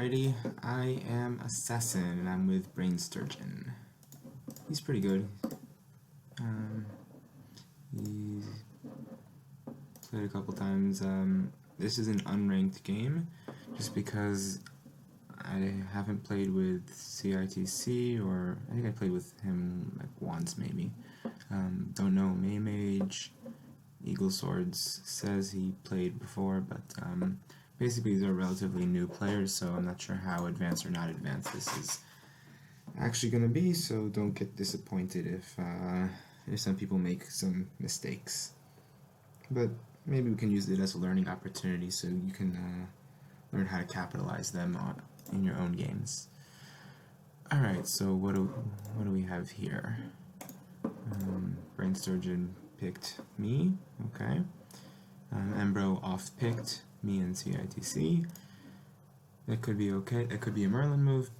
Alrighty, I am Assassin, and I'm with Brain Sturgeon. He's pretty good. He's played a couple times. This is an unranked game, just because I haven't played with CITC, or I think I played with him like once maybe. Don't know. Mage, Eagle Swords says he played before, but basically these are relatively new players, so I'm not sure how advanced or not advanced this is actually going to be, so don't get disappointed if some people make some mistakes. But maybe we can use it as a learning opportunity so you can learn how to capitalize them in your own games. Alright, so what do we have here? Brain Sturgeon picked me, okay. Embro off-picked me and CITC. That could be okay. That could be a Merlin move.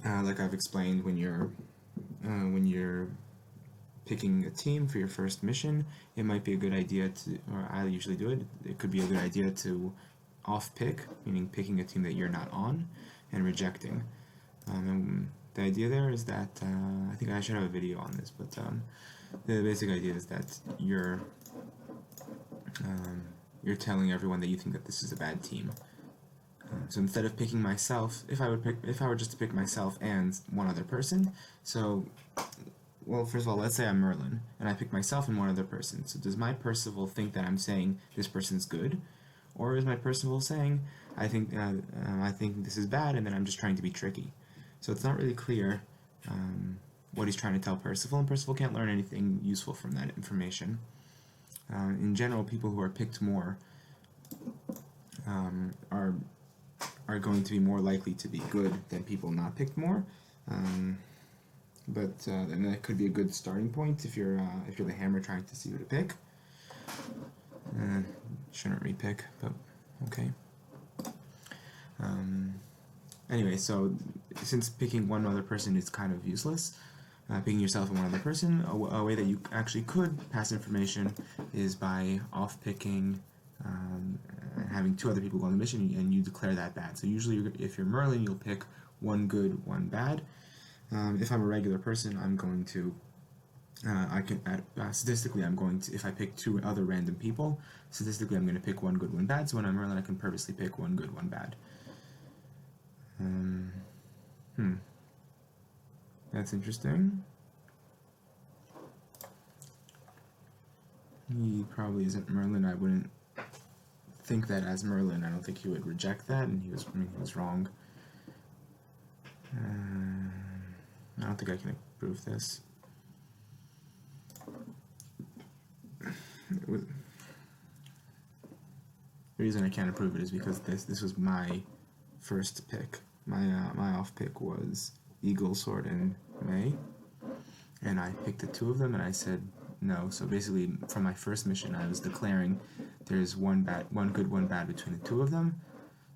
Like I've explained, when you're picking a team for your first mission, it might be a good idea to, or I usually do it, it could be a good idea to off-pick, meaning picking a team that you're not on, and rejecting. And the idea there is that, I think I should have a video on this, but the basic idea is that you're telling everyone that you think that this is a bad team. So instead of picking myself, if I were just to pick myself and one other person, so, well, first of all, let's say I'm Merlin, and I pick myself and one other person. So does my Percival think that I'm saying this person's good, or is my Percival saying I think this is bad, and then I'm just trying to be tricky? So it's not really clear what he's trying to tell Percival, and Percival can't learn anything useful from that information. In general, people who are picked more are going to be more likely to be good than people not picked more. But and that could be a good starting point if you're the hammer trying to see who to pick. Shouldn't repick, but okay. Anyway, so since picking one other person is kind of useless, picking yourself and one other person, a way that you actually could pass information is by off-picking and having two other people go on the mission, and you declare that bad. So usually, if you're Merlin, you'll pick one good, one bad. If I'm a regular person, I'm going to, statistically, I'm going to, if I pick two other random people, statistically I'm going to pick one good, one bad. So when I'm Merlin, I can purposely pick one good, one bad. That's interesting. He probably isn't Merlin. I wouldn't think that as Merlin. I don't think he would reject that, and he was wrong. I don't think I can prove this. The reason I can't approve it is because this was my first pick. My off pick was Eagle, Sword, and May, and I picked the two of them, and I said no. So basically, from my first mission, I was declaring there's one good, one bad between the two of them.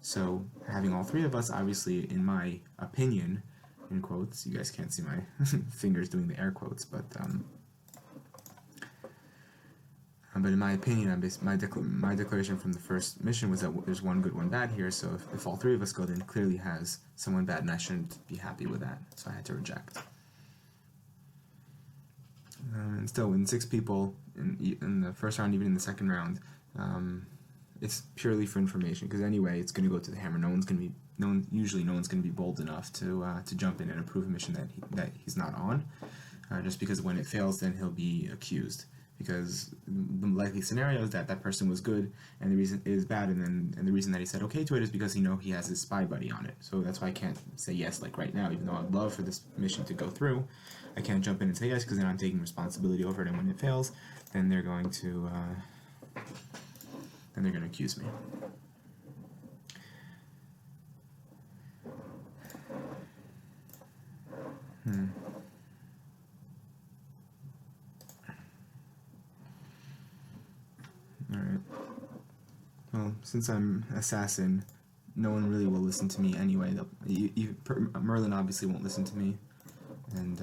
So having all three of us, obviously, in my opinion, in quotes, you guys can't see my fingers doing the air quotes, but in my opinion, my declaration from the first mission was that there's one good, one bad here, so if all three of us go, then it clearly has someone bad, and I shouldn't be happy with that, so I had to reject. And still, when 6 people in the first round, even in the second round, it's purely for information, because anyway, it's going to go to the hammer. Usually no one's going to be bold enough to jump in and approve a mission that he's not on, just because when it fails, then he'll be accused. Because the likely scenario is that that person was good, and the reason it is bad, and the reason that he said okay to it is because he has his spy buddy on it. So that's why I can't say yes like right now, even though I'd love for this mission to go through. I can't jump in and say yes, because then I'm taking responsibility over it, and when it fails, then they're going to accuse me. Alright. Well, since I'm Assassin, no one really will listen to me anyway. Merlin obviously won't listen to me, and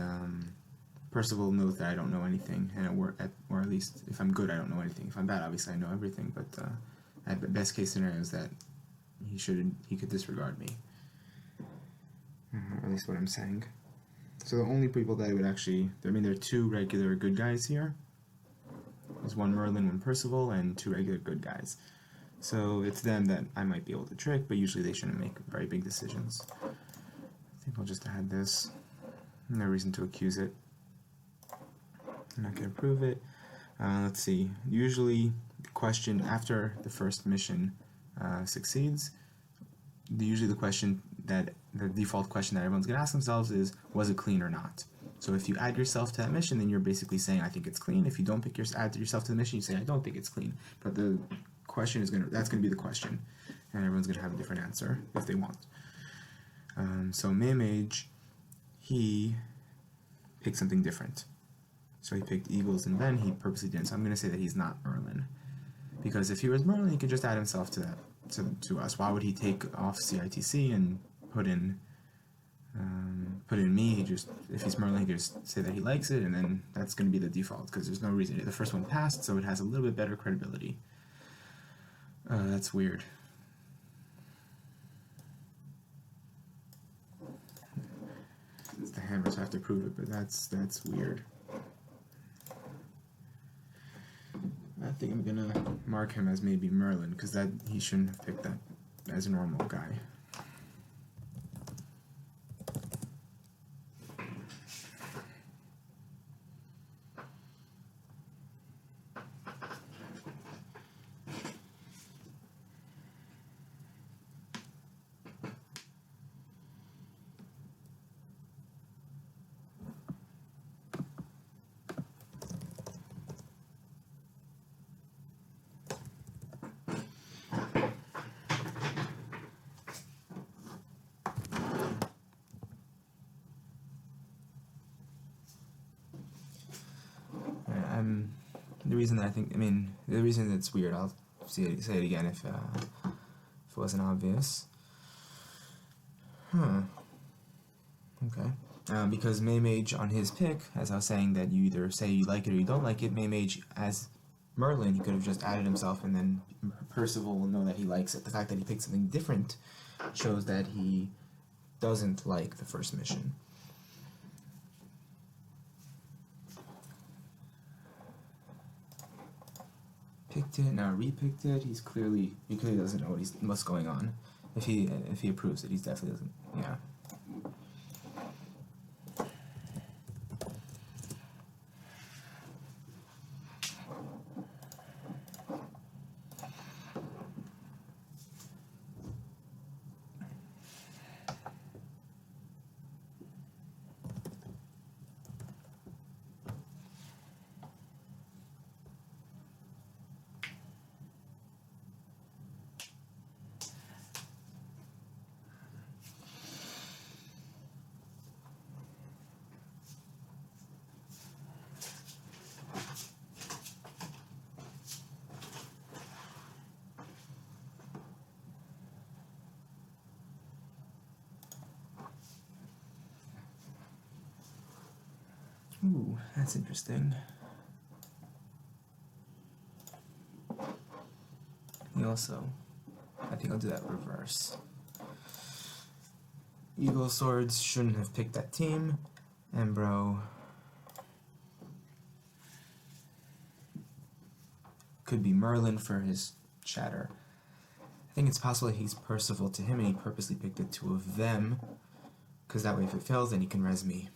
Percival knows that I don't know anything, and or at least if I'm good, I don't know anything. If I'm bad, obviously I know everything. But best case scenario is that he could disregard me. Or at least what I'm saying. So the only people that would actually, I mean, there are two regular good guys here. There's one Merlin, one Percival, and two regular good guys. So it's them that I might be able to trick, but usually they shouldn't make very big decisions. I think I'll just add this. No reason to accuse it. I'm not going to prove it. Let's see. Usually the question after the first mission succeeds, usually the question that the default question that everyone's going to ask themselves is, was it clean or not? So if you add yourself to that mission, then you're basically saying, I think it's clean. If you don't add yourself to the mission, you say, I don't think it's clean. But the question is that's going to be the question, and everyone's going to have a different answer if they want. So Mage, he picked something different. So he picked Eagles, and then he purposely didn't. So I'm going to say that he's not Merlin, because if he was Merlin, he could just add himself to that to us. Why would he take off CITC and put in me? If he's Merlin, he could just say that he likes it, and then that's going to be the default, because there's no reason. The first one passed, so it has a little bit better credibility. That's weird. It's the hammer, so I have to prove it, but that's weird. I think I'm gonna mark him as maybe Merlin, because that he shouldn't have picked that as a normal guy. The reason it's weird, I'll say it again if it wasn't obvious. Okay. Because Mage on his pick, as I was saying, that you either say you like it or you don't like it, Mage as Merlin, he could have just added himself, and then Percival will know that he likes it. The fact that he picked something different shows that he doesn't like the first mission. Picked it, now repicked it. He clearly doesn't know what's going on. If he approves it, he definitely doesn't. Yeah. Ooh, that's interesting. He also, I think I'll do that reverse. Eagle Swords shouldn't have picked that team. Ambro could be Merlin for his chatter. I think it's possible that he's Percival to him and he purposely picked the two of them, because that way if it fails, then he can res me.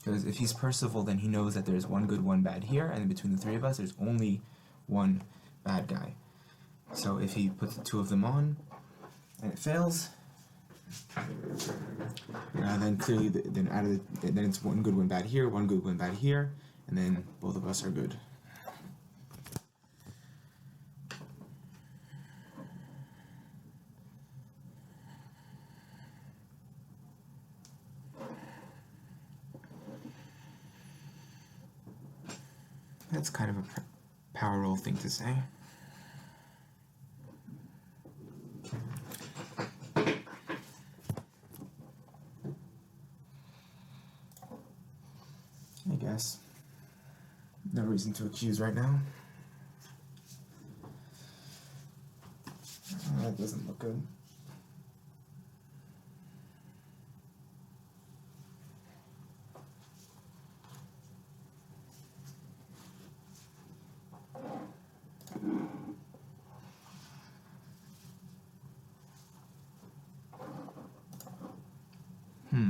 Because if he's Percival, then he knows that there's one good, one bad here, and between the three of us, there's only one bad guy. So if he puts the two of them on, and it fails, then clearly, then it's one good, one bad here, one good, one bad here, and then both of us are good. That's kind of a power roll thing to say. I guess. No reason to accuse right now. that doesn't look good.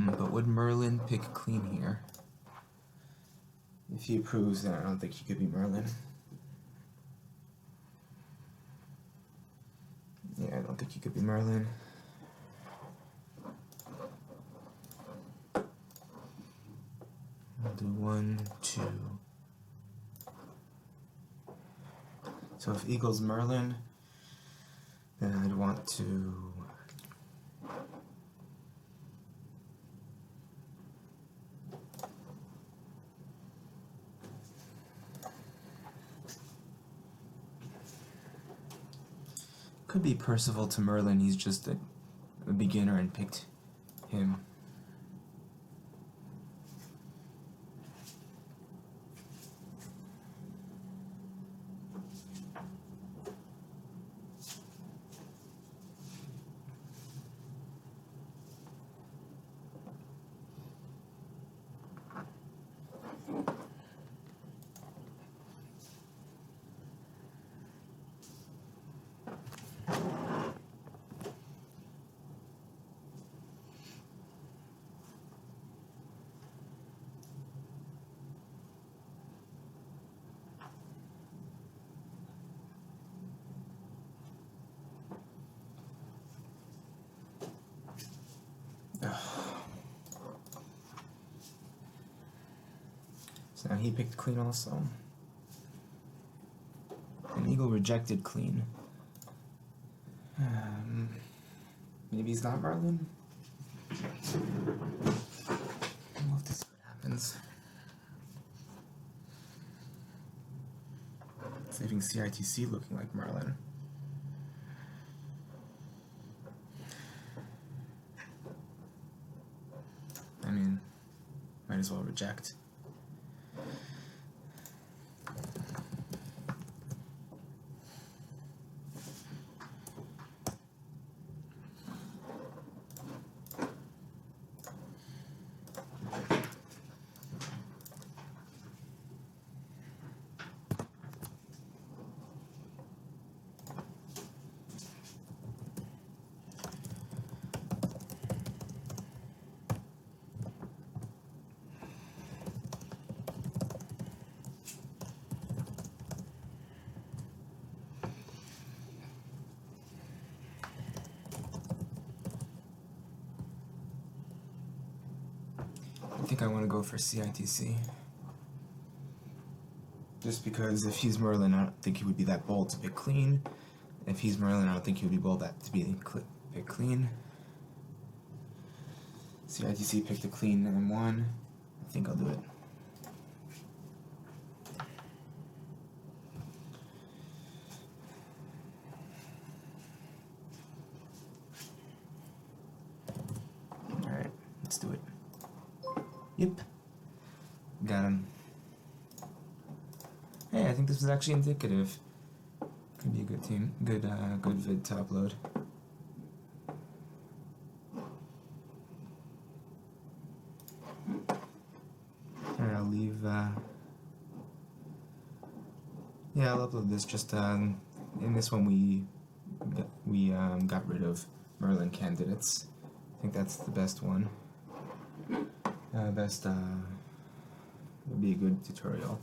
But would Merlin pick clean here? If he approves, then I don't think he could be Merlin. Yeah, I don't think he could be Merlin. I'll do 1, 2. So if Eagle's Merlin, then I'd want to... Could be Percival to Merlin, he's just a beginner and picked him. So now he picked clean also. And Eagle rejected clean. Maybe he's not Merlin? We'll have to see what happens. Saving CITC looking like Merlin. I mean, might as well reject. I think I want to go for CITC. Just because if he's Merlin, I don't think he would be that bold to pick clean. If he's Merlin, I don't think he would be bold to pick clean. CITC picked a clean M1. I think I'll do it. Alright, let's do it. Yep. Got him. Hey, I think this was actually indicative. Could be a good team. Good vid to upload. Alright, I'll leave, yeah, I'll upload this. Just, in this one we got rid of Merlin candidates. I think that's the best one. Would be a good tutorial.